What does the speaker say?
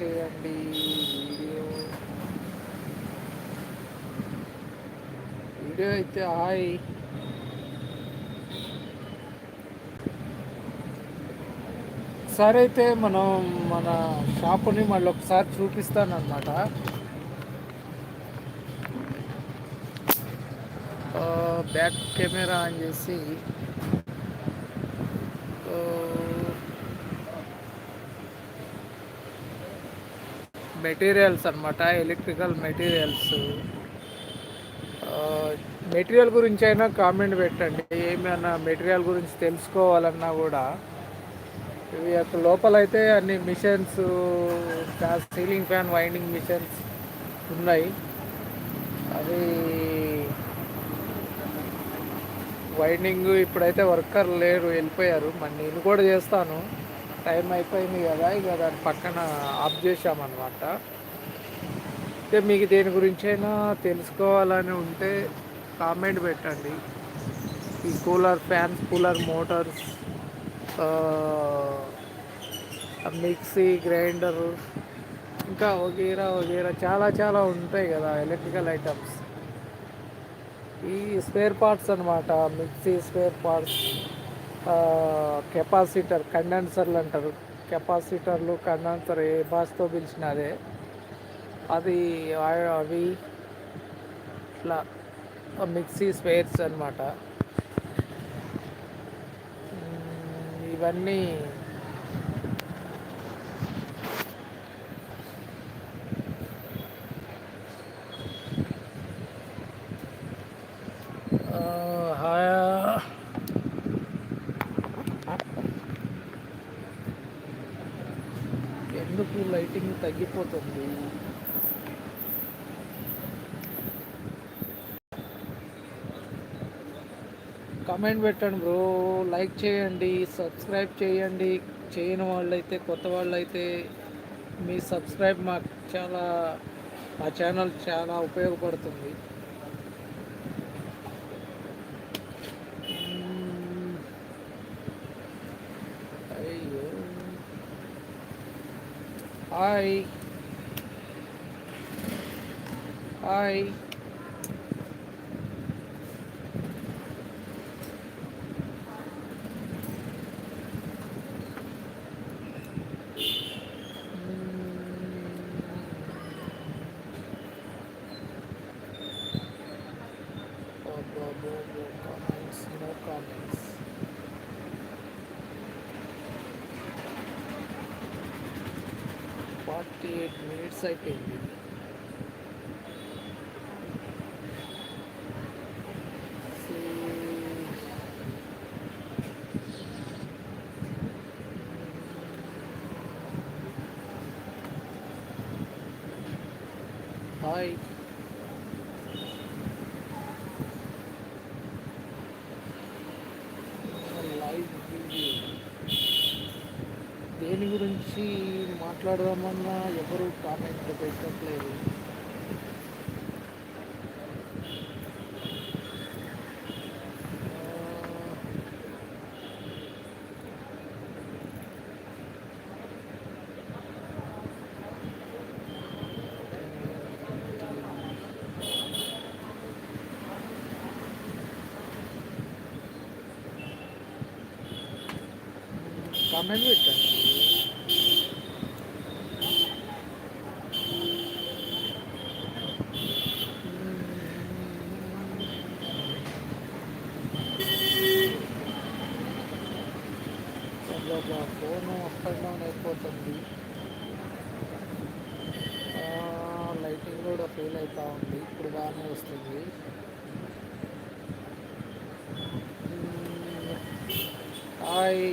చేయండి. వీడియో అయితే హాయ్. ఒకసారి అయితే మనం మన షాపుని మళ్ళీ ఒకసారి చూపిస్తాను అనమాట. బ్యాక్ కెమెరా ఆన్ చేసి మెటీరియల్స్ అనమాట, ఎలక్ట్రికల్ మెటీరియల్స్. మెటీరియల్ గురించి అయినా కామెంట్ పెట్టండి. ఏమైనా మెటీరియల్ గురించి తెలుసుకోవాలన్నా కూడా. ఇవి యొక్క లోపలైతే అన్ని machines, ceiling fan winding machines ఉన్నాయి. అది వైండింగ్ ఇప్పుడైతే వర్కర్ లేరు, వెళ్ళిపోయారు. మరి నేను కూడా చేస్తాను, టైం అయిపోయింది కదా, ఇక దాని పక్కన ఆఫ్ చేసామన్నమాట. అయితే మీకు దేని గురించి అయినా తెలుసుకోవాలని ఉంటే కామెంట్ పెట్టండి. ఈ cooler fans, cooler Motors, mixie, grinder, ఇంకా వగేరా వగేరా చాలా చాలా ఉంటాయి కదా ఎలక్ట్రికల్ ఐటమ్స్. ఈ స్పేర్ పార్ట్స్ అనమాట, మిక్సీ స్పేర్ పార్ట్స్, కెపాసిటర్, కండెన్సర్లు అంటారు. కెపాసిటర్లు, కండెన్సర్ ఏ భాషతో పిలిచిన అదే. అది అవి ఇట్లా మిక్సీ స్పేర్స్ అనమాట. ఇవన్నీ ఎందుకు లైటింగ్ తగ్గిపోతుంది? కామెంట్ పెట్టండి బ్రో, లైక్ చేయండి, సబ్స్క్రైబ్ చేయండి. చేయని వాళ్ళైతే, కొత్త వాళ్ళైతే మీ సబ్స్క్రైబ్ మాకు చాలా, మా ఛానల్ చాలా ఉపయోగపడుతుంది. అయ్యో hi hi. Comments, no comments. 48 minutes అయిపోయింది. హాయ్. లైవ్ వీడియో దేని గురించి మాట్లాడదామన్నా ఎవరు కామెంట్ పెట్టట్లేదు. కామెంట్ పెట్టండి. ఫోను అప్ అండ్ డౌన్ అయిపోతుంది. లైటింగ్ కూడా ఫెయిల్ అవుతూ ఉంది. ఇప్పుడు బాగానే వస్తుంది. హాయ్.